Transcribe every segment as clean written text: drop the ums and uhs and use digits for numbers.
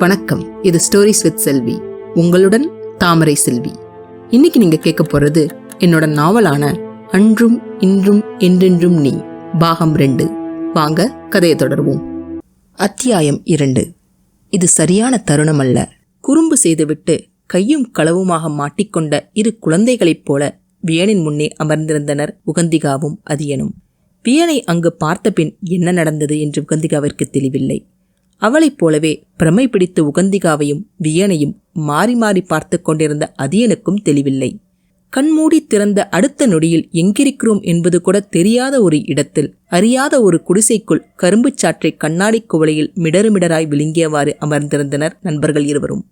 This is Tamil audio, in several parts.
வணக்கம். இது ஸ்டோரிஸ் வித் செல்வி. உங்களுடன் தாமரை செல்வி. இன்னைக்கு நீங்க கேட்க போறது என்னோட நாவலான அன்றும் இன்றும் என்றென்றும் நீ பாகம் 2. வாங்க கதையை தொடர்வோம். அத்தியாயம் 2. இது சரியான தருணம் அல்ல. குறும்பு செய்துவிட்டு கையும் களவுமாக மாட்டிக்கொண்ட இரு குழந்தைகளைப் போல வியனின் முன்னே அமர்ந்திருந்தனர் உகந்திகாவும் அதியனும். வியனை அங்கு பார்த்த பின் என்ன நடந்தது என்று உகந்திகாவிற்கு தெளிவில்லை. அவளைப் போலவே பிரமை பிடித்து உகந்திகாவையும் வியனையும் மாறி மாறி பார்த்து கொண்டிருந்த அதியனுக்கும் தெளிவில்லை. கண்மூடி திறந்த அடுத்த நொடியில் எங்கிருக்கிறோம் என்பது கூட தெரியாத ஒரு இடத்தில், அறியாத ஒரு குடிசைக்குள் கரும்புச் சாற்றை கண்ணாடி குவளையில் மிடறுமிடராய் விழுங்கியவாறு அமர்ந்திருந்தனர் நண்பர்கள் இருவரும்.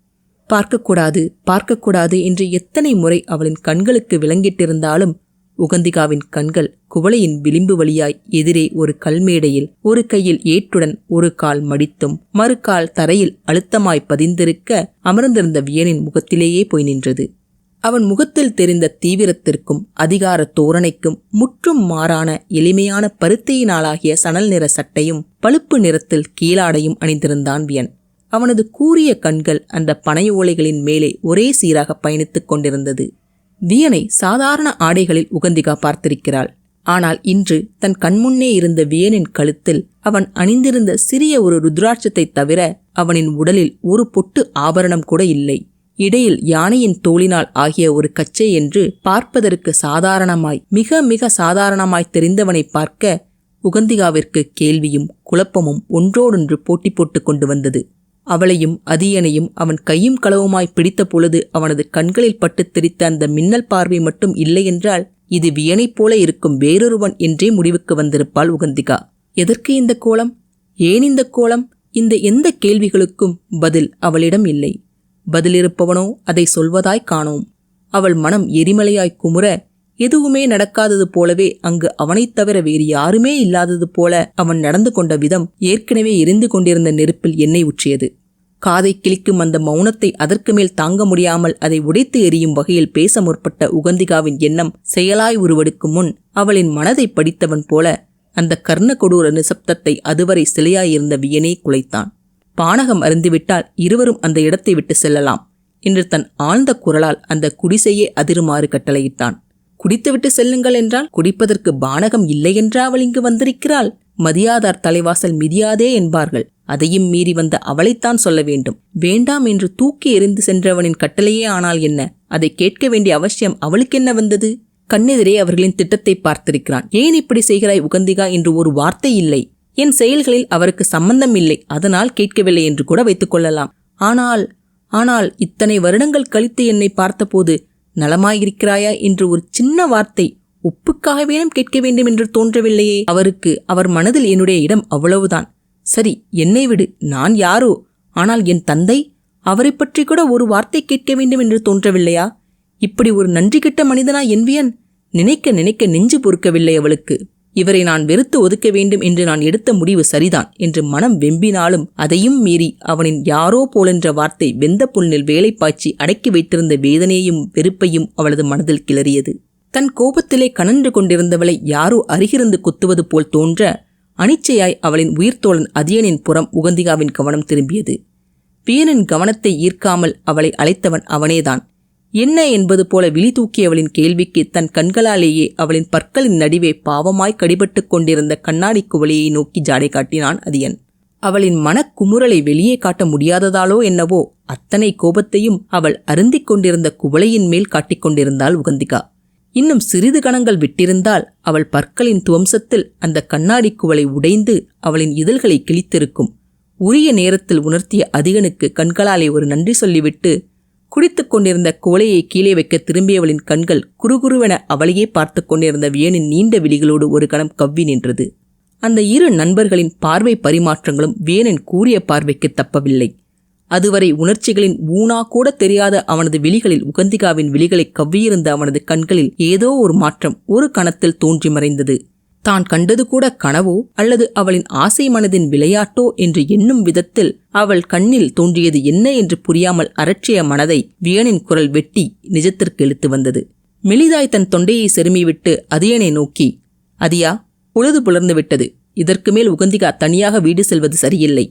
பார்க்கக்கூடாது பார்க்கக்கூடாது என்று எத்தனை முறை அவளின் கண்களுக்கு விளங்கிட்டிருந்தாலும் உகந்திகாவின் கண்கள் குவளையின் விளிம்பு வழியாய் எதிரே ஒரு கல்மேடையில் ஒரு கையில் ஏற்றுடன் ஒரு கால் மடித்தும் மறுகால் தரையில் அழுத்தமாய் பதிந்திருக்க அமர்ந்திருந்த வியனின் முகத்திலேயே போய் நின்றது. அவன் முகத்தில் தெரிந்த தீவிரத்திற்கும் அதிகார தோரணைக்கும் முற்றும் மாறான எளிமையான பருத்தியினாலாகிய சணல் நிற சட்டையும் பழுப்பு நிறத்தில் கீழாடையும் அணிந்திருந்தான் வியன். அவனது கூரிய கண்கள் அந்த பனை ஓலைகளின் மேலே ஒரே சீராக பயணித்துக் கொண்டிருந்தது. வியனை சாதாரண ஆடைகளில் உகந்திகா பார்த்திருக்கிறாள். ஆனால் இன்று தன் கண்முன்னே இருந்த வியனின் கழுத்தில் அவன் அணிந்திருந்த சிறிய ஒரு ருத்ராட்சத்தை தவிர அவனின் உடலில் ஒரு பொட்டு ஆபரணம் கூட இல்லை. இடையில் யானையின் தோளினால் ஆகிய ஒரு கச்சை என்று பார்ப்பதற்கு சாதாரணமாய் மிக மிக சாதாரணமாய் தெரிந்தவனை பார்க்க உகந்திகாவிற்கு கேள்வியும் குழப்பமும் ஒன்றோடொன்று போட்டி போட்டு கொண்டு வந்தது. அவளையும் அதியனையும் அவன் கையும் களவுமாய் பிடித்த பொழுது அவனது கண்களில் பட்டு தெரித்த அந்த மின்னல் பார்வை மட்டும் இல்லை என்றால் இது வியனைப் போல இருக்கும் வேறொருவன் என்றே முடிவுக்கு வந்திருப்பாள் உகந்திகா. எதற்கு இந்த கோலம், ஏன் இந்த கோலம், இந்த எந்த கேள்விகளுக்கும் பதில் அவளிடம் இல்லை. பதிலிருப்பவனோ அதை சொல்வதாய் காணோம். அவள் மனம் எரிமலையாய் குமுற எதுவுமே நடக்காதது போலவே அங்கு அவனைத் தவிர வேறு யாருமே இல்லாதது போல அவன் நடந்து கொண்ட விதம் ஏற்கனவே எரிந்து கொண்டிருந்த நெருப்பில் எண்ணெய் ஊற்றியது. காதை கிழிக்கும் அந்த மௌனத்தை அதற்கு மேல் தாங்க முடியாமல் அதை உடைத்து எரியும் வகையில் பேச முற்பட்ட உகந்திகாவின் எண்ணம் செயலாய் உருவெடுக்கும் முன் அவளின் மனதை படித்தவன் போல அந்த கர்ண கொடூர நிசப்தத்தை அதுவரை சிலையாயிருந்த வியனே குலைத்தான். பானகம் அருந்திவிட்டால் இருவரும் அந்த இடத்தை விட்டு செல்லலாம் என்று தன் ஆழ்ந்த குரலால் அந்த குடிசையே அதிருமாறு கட்டளையிட்டான். குடித்துவிட்டு செல்லுங்கள் என்றால் குடிப்பதற்கு பானகம் இல்லை என்றா அவள் இங்கு வந்திருக்கிறாள்? மதியாதார் தலைவாசல் மிதியாதே என்பார்கள். அதையும் மீறி வந்த அவளைத்தான் சொல்ல வேண்டும். வேண்டாம் என்று தூக்கி எறிந்து சென்றவனின் கட்டளையே ஆனால் என்ன? அதை கேட்க வேண்டிய அவசியம் அவளுக்கு என்ன வந்தது? கண்ணெதிரே அவர்களின் திட்டத்தை பார்த்திருக்கிறான். ஏன் இப்படி செய்கிறாய் உகந்திகா என்று ஒரு வார்த்தை இல்லை. என் செயல்களில் அவருக்கு சம்பந்தம் இல்லை, அதனால் கேட்கவில்லை என்று கூட வைத்துக் கொள்ளலாம். ஆனால் இத்தனை வருடங்கள் கழித்து என்னை பார்த்தபோது நலமாயிருக்கிறாயா என்று ஒரு சின்ன வார்த்தை ஒப்புக்காக வேணும் கேட்க வேண்டும் என்று தோன்றவில்லையே அவருக்கு. அவர் மனதில் என்னுடைய இடம் அவ்வளவுதான். சரி, என்னை விடு, நான் யாரோ. ஆனால் என் தந்தை, அவரை பற்றி கூட ஒரு வார்த்தை கேட்க வேண்டும் என்று தோன்றவில்லையா? இப்படி ஒரு நன்றி கெட்ட மனிதனா என்பியன்? நினைக்க நினைக்க நெஞ்சு பொறுக்கவில்லை அவளுக்கு. இவரை நான் வெறுத்து ஒதுக்க வேண்டும் என்று நான் எடுத்த முடிவு சரிதான் என்று மனம் வெம்பினாலும் அதையும் மீறி அவனின் யாரோ போலென்ற வார்த்தை வெந்த புண்ணில் வேலை பாய்ச்சி அடக்கி வைத்திருந்த வேதனையையும் வெறுப்பையும் அவளது மனதில் கிளறியது. தன் கோபத்திலே கனன்று கொண்டிருந்தவளை யாரோ அருகிருந்து குத்துவது போல் தோன்ற அனிச்சையாய் அவளின் உயிர்த்தோழன் அதியனின் புறம் உகந்திகாவின் கவனம் திரும்பியது. வியனின் கவனத்தை ஈர்க்காமல் அவளை அழைத்தவன் அவனேதான். என்ன என்பது போல விழி தூக்கியவளின் கேள்விக்கு தன் கண்களாலேயே அவளின் பற்களின் நடுவே பாவமாய் கடிபட்டு கொண்டிருந்த கண்ணாடி குவளையை நோக்கி ஜாடை காட்டினான் அதியன். அவளின் மனக்குமுறலை வெளியே காட்ட முடியாததாலோ என்னவோ அத்தனை கோபத்தையும் அவள் அருந்திக் கொண்டிருந்த குவளையின் மேல் காட்டிக்கொண்டிருந்தாள் உகந்திகா. இன்னும் சிறிது கணங்கள் விட்டிருந்தால் அவள் பற்களின் துவம்சத்தில் அந்த கண்ணாடி குவளை உடைந்து அவளின் இதழ்களை கிழித்திருக்கும். உரிய நேரத்தில் உணர்த்திய அதிகனுக்கு கண்களாலே ஒரு நன்றி சொல்லிவிட்டு குடித்து கொண்டிருந்த குவளையை கீழே வைக்க திரும்பியவளின் கண்கள் குறுகுருவென அவளையே பார்த்து கொண்டிருந்த வியனின் நீண்ட விழிகளோடு ஒரு கணம் கவ்வி நின்றது. அந்த இரு நண்பர்களின் பார்வை பரிமாற்றங்களும் வியனின் கூரிய பார்வைக்கு தப்பவில்லை. அதுவரை உணர்ச்சிகளின் ஊனா கூட தெரியாத அவனது விழிகளில் உகந்திகாவின் விழிகளை கவ்வியிருந்த அவனது கண்களில் ஏதோ ஒரு மாற்றம் ஒரு கணத்தில் தோன்றி மறைந்தது. தான் கண்டது கூட கனவோ அல்லது அவளின் ஆசை மனதின் விளையாட்டோ என்று எண்ணும் விதத்தில் அவள் கண்ணில் தோன்றியது என்ன என்று புரியாமல் அரற்றிய மனதை வியனின் குரல் வெட்டி நிஜத்திற்கு இழுத்து வந்தது. மெலிதாய் தன் தொண்டையை செருமிவிட்டு அதியனை நோக்கி, அதியா, பொழுது புலர்ந்து விட்டது. இதற்கு மேல் உகந்திகா தனியாக வீடு செல்வது சரியில்லை.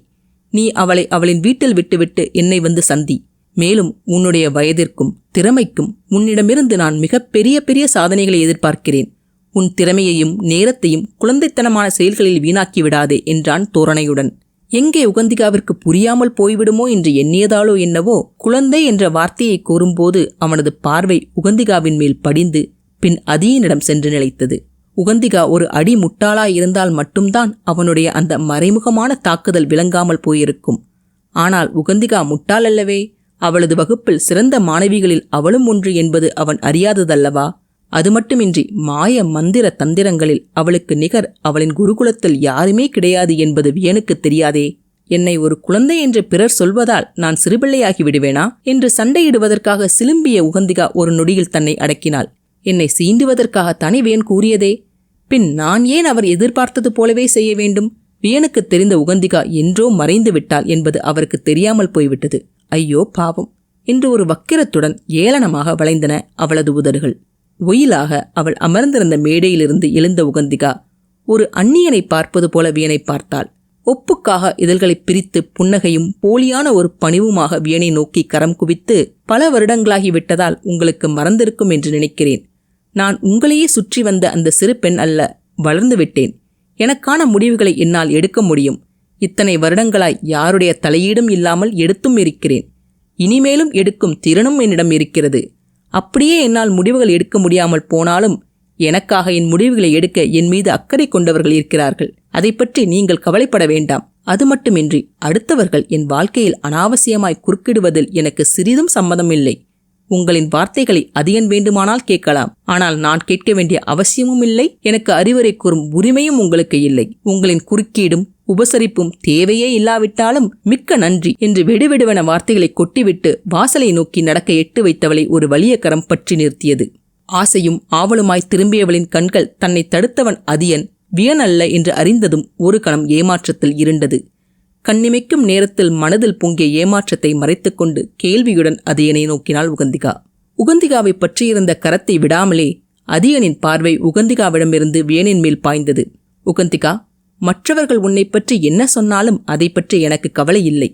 நீ அவளை அவளின் வீட்டில் விட்டுவிட்டு என்னை வந்து சந்தி. மேலும் உன்னுடைய வயதிற்கும் திறமைக்கும் உன்னிடமிருந்து நான் மிகப்பெரிய பெரிய சாதனைகளை எதிர்பார்க்கிறேன். உன் திறமையையும் நேரத்தையும் குழந்தைத்தனமான செயல்களில் வீணாக்கி விடாதே என்றான் தோரணையுடன். எங்கே உகந்திகாவிற்கு புரியாமல் போய்விடுமோ என்று எண்ணியதாலோ என்னவோ, குழந்தை என்ற வார்த்தையை கூறும்போது அவனது பார்வை உகந்திகாவின் மேல் படிந்து பின் அதியனிடம் சென்று நிலைத்தது. உகந்திகா ஒரு அடி முட்டாளாயிருந்தால் மட்டும்தான் அவனுடைய அந்த மறைமுகமான தாக்குதல் விளங்காமல் போயிருக்கும். ஆனால் உகந்திகா முட்டாள் அல்லவே. அவளது வகுப்பில் சிறந்த மாணவிகளில் அவளும் ஒன்று என்பது அவன் அறியாததல்லவா? அது மட்டுமின்றி மாய மந்திர தந்திரங்களில் அவளுக்கு நிகர் அவளின் குருகுலத்தில் யாருமே கிடையாது என்பது வியனுக்கு தெரியாதே. என்னை ஒரு குழந்தை என்று பிறர் சொல்வதால் நான் சிறுபிள்ளையாகி விடுவேனா என்று சண்டையிடுவதற்காக சிலும்பிய உகந்திகா ஒரு நொடியில் தன்னை அடக்கினாள். என்னை சீண்டுவதற்காக தனி வியன் கூறியதே. பின் நான் ஏன் அவர் எதிர்பார்த்தது போலவே செய்ய வேண்டும்? வியனுக்கு தெரிந்த உகந்திகா என்றோ மறைந்து விட்டாள் என்பது அவருக்கு தெரியாமல் போய்விட்டது. ஐயோ பாவம் என்று ஒரு வக்கிரத்துடன் ஏளனமாக வளைந்தன அவளது உதடுகள். ஒயிலாக அவள் அமர்ந்திருந்த மேடையிலிருந்து எழுந்த உகந்திகா ஒரு அந்நியனை பார்ப்பது போல வியனை பார்த்தாள். ஒப்புக்காக இதழ்களை பிரித்து புன்னகையும் போலியான ஒரு பணிவுமாக வியனை நோக்கி கரம் குவித்து, பல வருடங்களாகி விட்டதால் உங்களுக்கு மறந்திருக்கும் என்று நினைக்கிறேன். நான் உங்களையே சுற்றி வந்த அந்த சிறு பெண் அல்ல, வளர்ந்து விட்டேன். எனக்கான முடிவுகளை என்னால் எடுக்க முடியும். இத்தனை வருடங்களாய் யாருடைய தலையீடும் இல்லாமல் எடுத்தும் இருக்கிறேன். இனிமேலும் எடுக்கும் திறனும் என்னிடம் இருக்கிறது. அப்படியே என்னால் முடிவுகள் எடுக்க முடியாமல் போனாலும் எனக்காக என் முடிவுகளை எடுக்க என் மீது அக்கறை கொண்டவர்கள் இருக்கிறார்கள். அதை பற்றி நீங்கள் கவலைப்பட வேண்டாம். அது மட்டுமின்றி அடுத்தவர்கள் என் வாழ்க்கையில் அனாவசியமாய் குறுக்கிடுவதில் எனக்கு சிறிதும் சம்மதம் இல்லை. உங்களின் வார்த்தைகளை அதிகன் வேண்டுமானால் கேட்கலாம். ஆனால் நான் கேட்க வேண்டிய அவசியமும் இல்லை. எனக்கு அறிவுரை கூறும் உரிமையும் உங்களுக்கு இல்லை. உங்களின் குறுக்கீடும் உபசரிப்பும் தேவையே இல்லாவிட்டாலும் மிக்க நன்றி என்று வெடுவெடுவன வார்த்தைகளை கொட்டிவிட்டு வாசலை நோக்கி நடக்க எட்டு வைத்தவளை ஒரு வலிய கரம் பற்றி நிறுத்தியது. ஆசையும் ஆவலுமாய் திரும்பியவளின் கண்கள் தன்னை தடுத்தவன் அதியன் வியன் அல்ல என்று அறிந்ததும் ஒரு கணம் ஏமாற்றத்தில் இருண்டது. கண்ணிமைக்கும் நேரத்தில் மனதில் பொங்கிய ஏமாற்றத்தை மறைத்துக்கொண்டு கேள்வியுடன் அதியனை நோக்கினாள் உகந்திகா. உகந்திகாவை பற்றியிருந்த கரத்தை விடாமலே அதியனின் பார்வை உகந்திகாவிடமிருந்து வியனின் மேல் பாய்ந்தது. உகந்திகா, மற்றவர்கள் உன்னை பற்றி என்ன சொன்னாலும் அதை பற்றி எனக்கு கவலை இல்லை.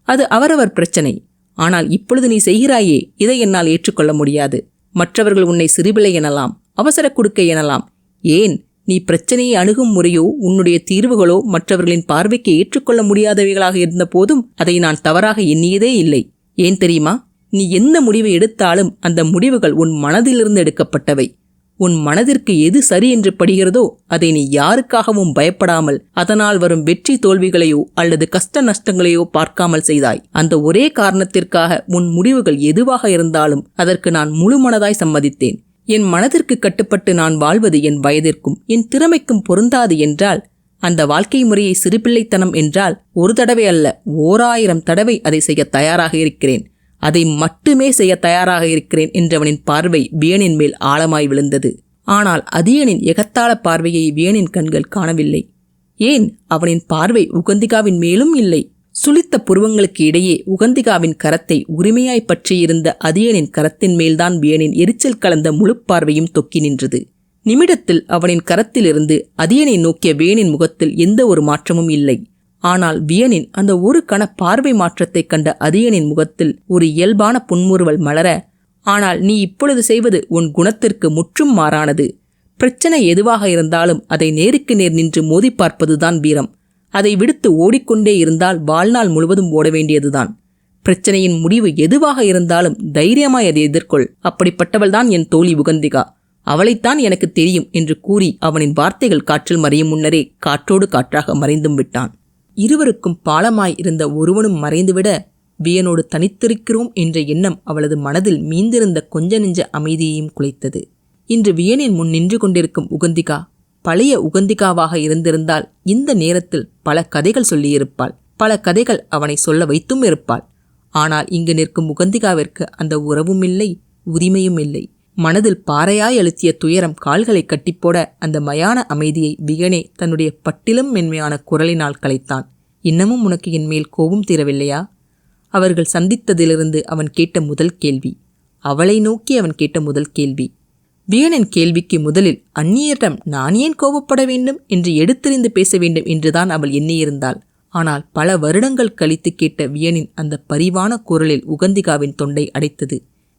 அது அவரவர் பிரச்சனை. ஆனால் இப்பொழுது நீ செய்கிறாயே, இதை என்னால் ஏற்றுக்கொள்ள முடியாது. மற்றவர்கள் உன்னை சிறுபிள்ளை எனலாம், அவசர குடுக்கை எனலாம். ஏன், நீ பிரச்சனையை அணுகும் முறையோ உன்னுடைய தீர்வுகளோ மற்றவர்களின் பார்வைக்கு ஏற்றுக்கொள்ள முடியாதவைகளாக இருந்த போதும் அதை நான் தவறாக எண்ணியதே இல்லை. ஏன் தெரியுமா? நீ எந்த முடிவை எடுத்தாலும் அந்த முடிவுகள் உன் மனதிலிருந்து எடுக்கப்பட்டவை. உன் மனதிற்கு எது சரி என்று படுகிறதோ அதை நீ யாருக்காகவும் பயப்படாமல், அதனால் வரும் வெற்றி தோல்விகளையோ அல்லது கஷ்ட நஷ்டங்களையோ பார்க்காமல் செய்தாய். அந்த ஒரே காரணத்திற்காக உன் முடிவுகள் எதுவாக இருந்தாலும் அதற்கு நான் முழு மனதாய் சம்மதித்தேன். என் மனதிற்கு கட்டுப்பட்டு நான் வாழ்வது என் வயதிற்கும் என் திறமைக்கும் பொருந்தாது என்றால், அந்த வாழ்க்கை முறையை சிறுபிள்ளைத்தனம் என்றால், ஒரு தடவை அல்ல 1000 தடவை அதை செய்ய தயாராக இருக்கிறேன். அதை மட்டுமே செய்ய தயாராக இருக்கிறேன் என்றவனின் பார்வை வியனின் மேல் ஆழமாய் விழுந்தது. ஆனால் அதியனின் எகத்தாள பார்வையை வியனின் கண்கள் காணவில்லை. ஏன், அவனின் பார்வை உகந்திகாவின் மேலும் இல்லை. சுளித்த புருவங்களுக்கு இடையே உகந்திகாவின் கரத்தை உரிமையாய் பற்றியிருந்த அதியனின் கரத்தின் மேல்தான் வியனின் எரிச்சல் கலந்த முழு பார்வையும் தொக்கி நின்றது. நிமிடத்தில் அவனின் கரத்திலிருந்து அதியனை நோக்கிய வியனின் முகத்தில் எந்த ஒரு மாற்றமும் இல்லை. ஆனால் வியனின் அந்த ஒரு கண பார்வை மாற்றத்தைக் கண்ட அதியனின் முகத்தில் ஒரு இயல்பான புன்முறுவல் மலர, ஆனால் நீ இப்பொழுது செய்வது உன் குணத்திற்கு முற்றும் மாறானது. பிரச்சனை எதுவாக இருந்தாலும் அதை நேருக்கு நேர் நின்று மோதி பார்ப்பதுதான் வீரம். அதை விடுத்து ஓடிக்கொண்டே இருந்தால் வாழ்நாள் முழுவதும் ஓட வேண்டியதுதான். பிரச்சனையின் முடிவு எதுவாக இருந்தாலும் தைரியமாய் அதை எதிர்கொள். அப்படிப்பட்டவள்தான் என் தோழி உகந்திகா. அவளைத்தான் எனக்கு தெரியும் என்று கூறி அவனின் வார்த்தைகள் காற்றில் மறையும் முன்னரே காற்றோடு காற்றாக மறைந்தும் விட்டான். இருவருக்கும் பாலமாய் இருந்த ஒருவனும் மறைந்துவிட வியனோடு தனித்திருக்கிறோம் என்ற எண்ணம் அவளது மனதில் மீந்திருந்த கொஞ்ச நெஞ்ச அமைதியையும் குலைத்தது. இன்று வியனின் முன் நின்று கொண்டிருக்கும் உகந்திகா பழைய உகந்திகாவாக இருந்திருந்தால் இந்த நேரத்தில் பல கதைகள் சொல்லியிருப்பாள். பல கதைகள் அவனை சொல்ல வைத்தும் இருப்பாள். ஆனால் இங்கு நிற்கும் உகந்திகாவிற்கு அந்த உறவும் இல்லை, உரிமையும் இல்லை. மனதில் பாறையாய் அழுத்திய துயரம் கால்களை கட்டிப்போட அந்த மயான அமைதியை வியனே தன்னுடைய பட்டிலும் மென்மையான குரலினால் கலைத்தான். இன்னமும் உனக்கு என் மேல் கோபம் தீரவில்லையா? அவர்கள் சந்தித்ததிலிருந்து அவன் கேட்ட முதல் கேள்வி. அவளை நோக்கி அவன் கேட்ட முதல் கேள்வி. வியனின் கேள்விக்கு முதலில் அந்நியரிடம் நான் ஏன் கோபப்பட வேண்டும் என்று எடுத்தெறிந்து பேச வேண்டும் என்றுதான் அவள் எண்ணியிருந்தாள். ஆனால் பல வருடங்கள் கழித்து கேட்ட வியனின் அந்த பரிவான குரலில் உகந்திகாவின் தொண்டை அடைத்தது.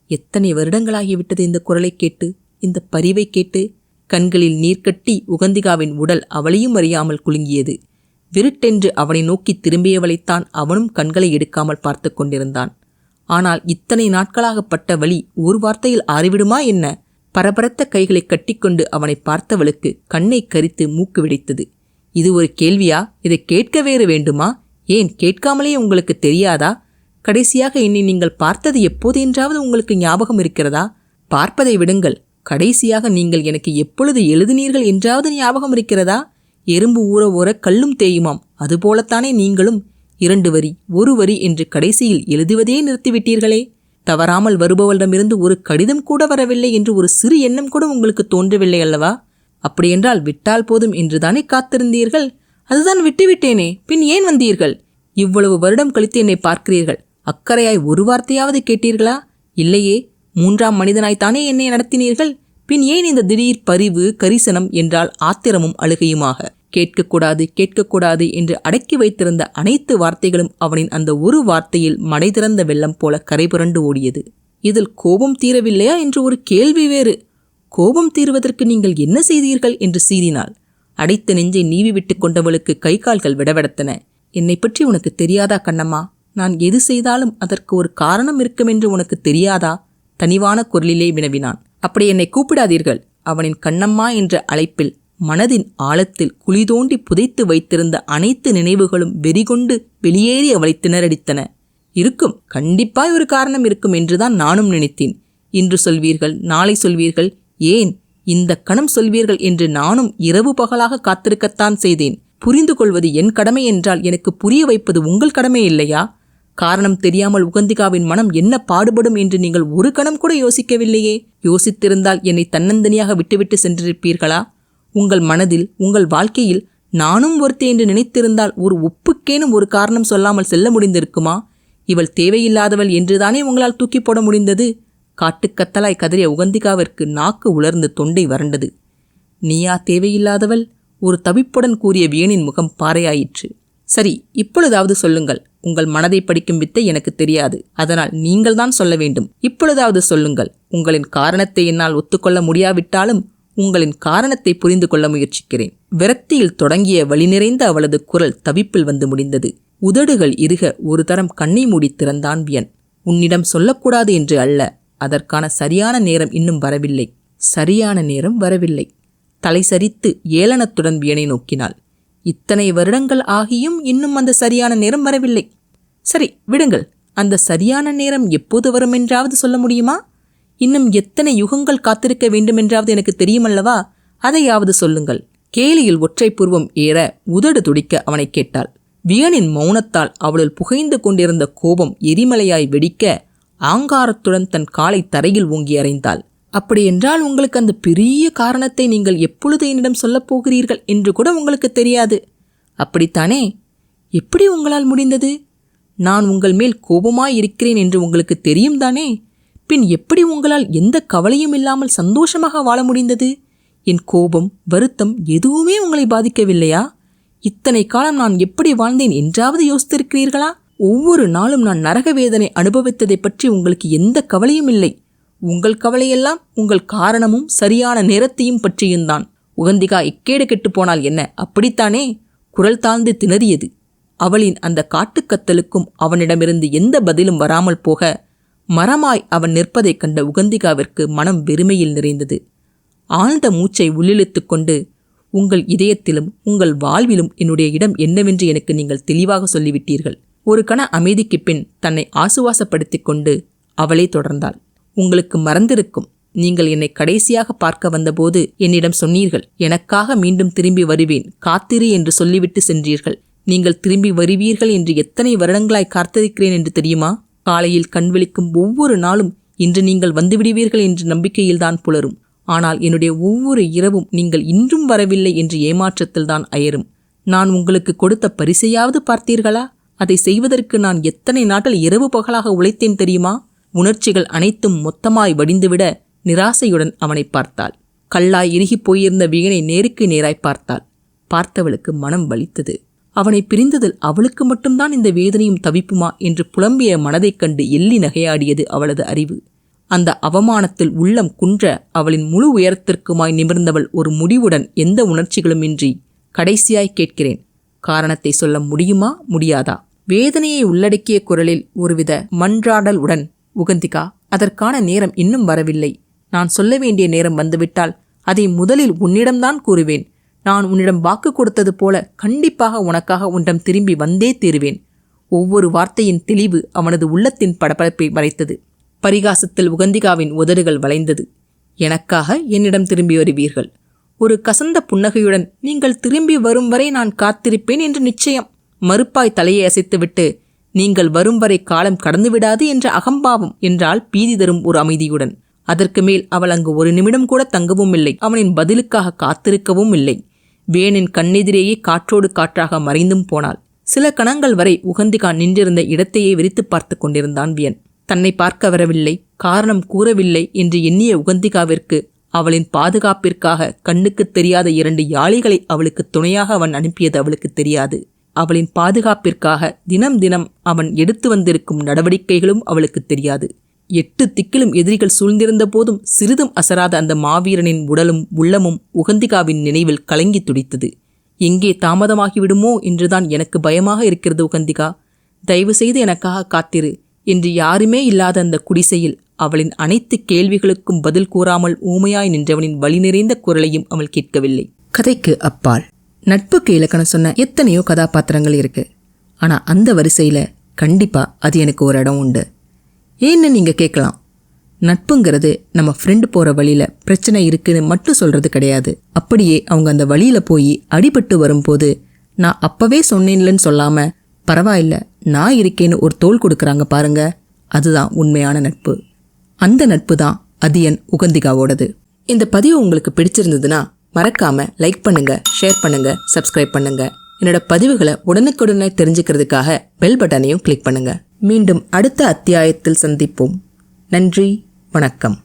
எத்தனை வருடங்களாகிவிட்டது இந்த குரலை கேட்டு, இந்த பரிவை கேட்டு. கண்களில் நீர் கட்டி உகந்திகாவின் உடல் அவளையும் அறியாமல் குலுங்கியது. விருட்டென்று அவனை நோக்கி திரும்பியவளைத்தான் அவனும் கண்களை எடுக்காமல் பார்த்து கொண்டிருந்தான். ஆனால் இத்தனை நாட்களாகப்பட்ட வலி ஒரு வார்த்தையில் ஆறிவிடுமா என்ன? பரபரத்த கைகளை கட்டிக்கொண்டு அவனை பார்த்தவளுக்கு கண்ணை கரித்து மூக்கு வெடித்தது. இது ஒரு கேள்வியா? இதை கேட்க வேறு வேண்டுமா? ஏன் கேட்காமலே உங்களுக்கு தெரியாதா? கடைசியாக என்னை நீங்கள் பார்த்தது எப்போது என்றாவது உங்களுக்கு ஞாபகம் இருக்கிறதா? பார்ப்பதை விடுங்கள், கடைசியாக நீங்கள் எனக்கு எப்பொழுது எழுதினீர்கள் என்றாவது ஞாபகம் இருக்கிறதா? எறும்பு ஊற ஊற கல்லும் தேயுமாம், அதுபோலத்தானே நீங்களும் 2 வரி 1 வரி என்று கடைசியில் எழுதுவதே நிறுத்திவிட்டீர்களே. தவறாமல் வருபவளிடமிருந்து ஒரு கடிதம் கூட வரவில்லை என்று ஒரு சிறு எண்ணம் கூட உங்களுக்கு தோன்றவில்லை அல்லவா? அப்படியென்றால் விட்டால் போதும் என்றுதானே காத்திருந்தீர்கள்? அதுதான் விட்டுவிட்டேனே, பின் ஏன் வந்தீர்கள்? இவ்வளவு வருடம் கழித்து என்னை பார்க்கிறீர்கள், அக்கறையாய் ஒரு வார்த்தையாவது கேட்டீர்களா? இல்லையே, 3ஆம் மனிதனாய்த்தானே என்னை நடத்தினீர்கள். பின் ஏன் இந்த திடீர் பரிவு கரிசனம் என்றால் ஆத்திரமும் அழுகையுமாக? கேட்கக்கூடாது கேட்கக்கூடாது என்று அடக்கி வைத்திருந்த அனைத்து வார்த்தைகளும் அவனின் அந்த ஒரு வார்த்தையில் மடை திறந்த வெள்ளம் போல கரைபுரண்டு ஓடியது. இதில் கோபம் தீரவில்லையா என்று ஒரு கேள்வி வேறு. கோபம் தீர்வதற்கு நீங்கள் என்ன செய்தீர்கள் என்று சீறினாள். அடைத்த நெஞ்சை நீவி விட்டு கொண்டவளுக்கு கை கால்கள் விடவெடத்தன. என்னை பற்றி உனக்கு தெரியாதா கண்ணம்மா? நான் எது செய்தாலும் அதற்கு ஒரு காரணம் இருக்குமென்று உனக்கு தெரியாதா? தனிவான குரலிலே வினவினான். அப்படி என்னை கூப்பிடாதீர்கள். அவனின் கண்ணம்மா என்ற அழைப்பில் மனதின் ஆழத்தில் குழி தோண்டி புதைத்து வைத்திருந்த அனைத்து நினைவுகளும் வெறிகொண்டு வெளியேறி அவளை திணறடித்தன. இருக்கும், கண்டிப்பாய் ஒரு காரணம் இருக்கும் என்றுதான் நானும் நினைத்தேன். இன்று சொல்வீர்கள், நாளை சொல்வீர்கள், ஏன் இந்த கணம் சொல்வீர்கள் என்று நானும் இரவு பகலாக காத்திருக்கத்தான் செய்தேன். புரிந்து கொள்வது என் கடமை என்றால் எனக்கு புரிய வைப்பது உங்கள் கடமை இல்லையா? காரணம் தெரியாமல் உகந்திகாவின் மனம் என்ன பாடுபடும் என்று நீங்கள் ஒரு கணம் கூட யோசிக்கவில்லையே. யோசித்திருந்தால் என்னை தன்னந்தனியாக விட்டுவிட்டு சென்றிருப்பீர்களா? உங்கள் மனதில், உங்கள் வாழ்க்கையில் நானும் ஒருத்தே என்று நினைத்திருந்தால் ஒரு ஒப்புக்கேனும் ஒரு காரணம் சொல்லாமல் செல்ல முடிந்திருக்குமா? இவள் தேவையில்லாதவள் என்றுதானே உங்களால் தூக்கி போட முடிந்தது? காட்டுக்கத்தலாய் கதறிய உகந்திகாவிற்கு நாக்கு உலர்ந்து தொண்டை வறண்டது. நீயா தேவையில்லாதவள்? ஒரு தவிப்புடன் கூறிய வியனின் முகம் பாறையாயிற்று. சரி, இப்பொழுதாவது சொல்லுங்கள். உங்கள் மனதை படிக்கும் வித்தை எனக்கு தெரியாது, அதனால் நீங்கள்தான் சொல்ல வேண்டும். இப்பொழுதாவது சொல்லுங்கள். உங்களின் காரணத்தை என்னால் ஒத்துக்கொள்ள முடியாவிட்டாலும் உங்களின் காரணத்தை புரிந்து கொள்ள முயற்சிக்கிறேன். விரக்தியில் தொடங்கிய வலி நிறைந்த அவளது குரல் தவிப்பில் வந்து முடிந்தது. உதடுகள் இறுக ஒரு தரம் கண்ணை மூடி திறந்தான் வியன். உன்னிடம் சொல்லக்கூடாது என்று அல்ல, அதற்கான சரியான நேரம் இன்னும் வரவில்லை. சரியான நேரம் வரவில்லை. தலை சரித்து ஏளனத்துடன் வியனை நோக்கினாள். இத்தனை வருடங்கள் ஆகியும் இன்னும் அந்த சரியான நேரம் வரவில்லை. சரி, விடுங்கள். அந்த சரியான நேரம் எப்போது வரும் என்றாவது சொல்ல முடியுமா? இன்னும் எத்தனை யுகங்கள் காத்திருக்க வேண்டுமென்றாவது எனக்கு தெரியுமல்லவா? அதையாவது சொல்லுங்கள். கேலியில் ஒற்றை புருவம் ஏற உதடு துடிக்க அவனை கேட்டாள். வியனின் மௌனத்தால் அவளுள் புகைந்து கொண்டிருந்த கோபம் எரிமலையாய் வெடிக்க ஆங்காரத்துடன் தன் காலை தரையில் ஓங்கி அறைந்தாள். அப்படியென்றால் உங்களுக்கு அந்த பெரிய காரணத்தை நீங்கள் எப்பொழுது என்னிடம் சொல்லப் போகிறீர்கள் என்று கூட உங்களுக்கு தெரியாது, அப்படித்தானே? எப்படி உங்களால் முடிந்தது? நான் உங்கள் மேல் கோபமாயிருக்கிறேன் என்று உங்களுக்கு தெரியும் தானே? பின் எப்படி உங்களால் எந்த கவலையும் இல்லாமல் சந்தோஷமாக வாழ முடிந்தது? என் கோபம், வருத்தம் எதுவுமே உங்களை பாதிக்கவில்லையா? இத்தனை காலம் நான் எப்படி வாழ்ந்தேன் என்றாவது யோசித்திருக்கிறீர்களா? ஒவ்வொரு நாளும் நான் நரக வேதனை அனுபவித்ததை பற்றி உங்களுக்கு எந்த கவலையும் இல்லை. உங்கள் கவலையெல்லாம் உங்கள் காரணமும் சரியான நேரத்தையும் பற்றியும்தான். உகந்திகா இக்கேடு கெட்டு போனால் என்ன, அப்படித்தானே? குரல் தாழ்ந்து திணறியது. அவளின் அந்த காட்டுக்கத்தலுக்கும் அவனிடமிருந்து எந்த பதிலும் வராமல் போக மரமாய் அவன் நிற்பதைக் கண்ட உகந்திகாவிற்கு மனம் வெறுமையில் நிறைந்தது. ஆழ்ந்த மூச்சை உள்ளிழுத்து கொண்டு, உங்கள் இதயத்திலும் உங்கள் வாழ்விலும் என்னுடைய இடம் என்னவென்று எனக்கு நீங்கள் தெளிவாக சொல்லிவிட்டீர்கள். ஒரு கண அமைதிக்கு பின் தன்னை ஆசுவாசப்படுத்தி கொண்டு அவளே தொடர்ந்தாள். உங்களுக்கு மறந்திருக்கும், நீங்கள் என்னை கடைசியாக பார்க்க வந்தபோது என்னிடம் சொன்னீர்கள், எனக்காக மீண்டும் திரும்பி வருவேன், காத்திரு என்று சொல்லிவிட்டு சென்றீர்கள். நீங்கள் திரும்பி வருவீர்கள் என்று எத்தனை வருடங்களாய் காத்திருக்கிறேன் என்று தெரியுமா? காலையில் கண்விழிக்கும் ஒவ்வொரு நாளும் இன்று நீங்கள் வந்துவிடுவீர்கள் என்ற நம்பிக்கையில்தான் புலரும். ஆனால் என்னுடைய ஒவ்வொரு இரவும் நீங்கள் இன்றும் வரவில்லை என்று ஏமாற்றத்தில்தான் அயரும். நான் உங்களுக்கு கொடுத்த பரிசையாவது பார்த்தீர்களா? அதை செய்வதற்கு நான் எத்தனை நாட்கள் இரவு பகலாக உழைத்தேன் தெரியுமா? உணர்ச்சிகள் அனைத்தும் மொத்தமாய் வடிந்துவிட நிராசையுடன் அவனை பார்த்தாள். கல்லாய் இறுகி போயிருந்த வியனை நேருக்கு நேராய் பார்த்தாள். பார்த்தவளுக்கு மனம் வலித்தது. அவனை பிரிந்ததில் அவளுக்கு மட்டும்தான் இந்த வேதனையும் தவிப்புமா என்று புலம்பிய மனதைக் கண்டு எள்ளி நகையாடியது அவளது அறிவு. அந்த அவமானத்தில் உள்ளம் குன்ற அவளின் முழு உயரத்திற்குமாய் நிமிர்ந்தவள் ஒரு முடிவுடன் எந்த உணர்ச்சிகளுமின்றி, கடைசியாய் கேட்கிறேன், காரணத்தை சொல்ல முடியுமா முடியாதா? வேதனையை உள்ளடக்கிய குரலில் ஒருவித மன்றாடலுடன், உகந்திகா, அதற்கான நேரம் இன்னும் வரவில்லை. நான் சொல்ல வேண்டிய நேரம் வந்துவிட்டால் அதை முதலில் உன்னிடம்தான் கூறுவேன். நான் உன்னிடம் வாக்கு கொடுத்தது போல கண்டிப்பாக உனக்காக உன்னிடம் திரும்பி வந்தே தீருவேன். ஒவ்வொரு வார்த்தையின் தெளிவு அவனது உள்ளத்தின் படபடப்பை மறைத்தது. பரிகாசத்தில் உகந்திகாவின் உதடுகள் வளைந்தது. எனக்காக என்னிடம் திரும்பி வருவீர்கள்? ஒரு கசந்த புன்னகையுடன், நீங்கள் திரும்பி வரும் வரை நான் காத்திருப்பேன் என்று நிச்சயம். மறுப்பாய் தலையை அசைத்துவிட்டு, நீங்கள் வரும் வரை காலம் கடந்துவிடாது என்ற அகம்பாவம் என்றால் பீதி தரும் ஒரு அமைதியுடன். அதற்கு மேல் அவள் அங்கு ஒரு நிமிடம் கூட தங்கவும் இல்லை. அவனின் பதிலுக்காக காத்திருக்கவும் இல்லை. வேனின் கண்ணெதிரேயே காற்றோடு காற்றாக மறைந்தும் போனாள். சில கணங்கள் வரை உகந்திகா நின்றிருந்த இடத்தையே வெறித்து பார்த்து கொண்டிருந்தான் வியன். தன்னை பார்க்க வரவில்லை, காரணம் கூறவில்லை என்று எண்ணிய உகந்திகாவிற்கு அவளின் பாதுகாப்பிற்காக கண்ணுக்கு தெரியாத 2 யாளிகளை அவளுக்கு துணையாக அவன் அனுப்பியது அவளுக்கு தெரியாது. அவளின் பாதுகாப்பிற்காக தினம் தினம் அவன் எடுத்து வந்திருக்கும் நடவடிக்கைகளும் அவளுக்கு தெரியாது. 8 திக்கிலும் எதிரிகள் சூழ்ந்திருந்த போதும் சிறிதும் அசராத அந்த மாவீரனின் உடலும் உள்ளமும் உகந்திகாவின் நினைவில் கலங்கி துடித்தது. எங்கே தாமதமாகிவிடுமோ என்றுதான் எனக்கு பயமாக இருக்கிறது உகந்திகா. தயவு செய்து எனக்காக காத்திரு என்று யாருமே இல்லாத அந்த குடிசையில் அவளின் அனைத்து கேள்விகளுக்கும் பதில் கூறாமல் ஊமையாய் நின்றவனின் வலி நிறைந்த குரலையும் அவள் கேட்கவில்லை. கதைக்கு அப்பால் நட்புக்கு இலக்கணம் சொன்ன எத்தனையோ கதாபாத்திரங்கள் இருக்கு. ஆனா அந்த வரிசையில கண்டிப்பா அது எனக்கு ஒரு இடம் உண்டு. ஏன்னு நீங்க கேட்கலாம். நட்புங்கிறது நம்ம ஃப்ரெண்டு போற வழியில பிரச்சனை இருக்குன்னு மட்டும் சொல்றது கிடையாது. அப்படியே அவங்க அந்த வழியில போய் அடிபட்டு வரும்போது, நான் அப்பவே சொன்னேன்லன்னு சொல்லாம, பரவாயில்ல நான் இருக்கேன்னு ஒரு தோள் கொடுக்குறாங்க பாருங்க, அதுதான் உண்மையான நட்பு. அந்த நட்பு தான் அதியன் உகந்திகாவோடது. இந்த பதிவு உங்களுக்கு பிடிச்சிருந்ததுன்னா மறக்காம லைக் பண்ணுங்க, ஷேர் பண்ணுங்க, சப்ஸ்கிரைப் பண்ணுங்க. என்னோட பதிவுகளை உடனுக்குடனே தெரிஞ்சுக்கிறதுக்காக பெல் பட்டனையும் கிளிக் பண்ணுங்க. மீண்டும் அடுத்த அத்தியாயத்தில் சந்திப்போம். நன்றி, வணக்கம்.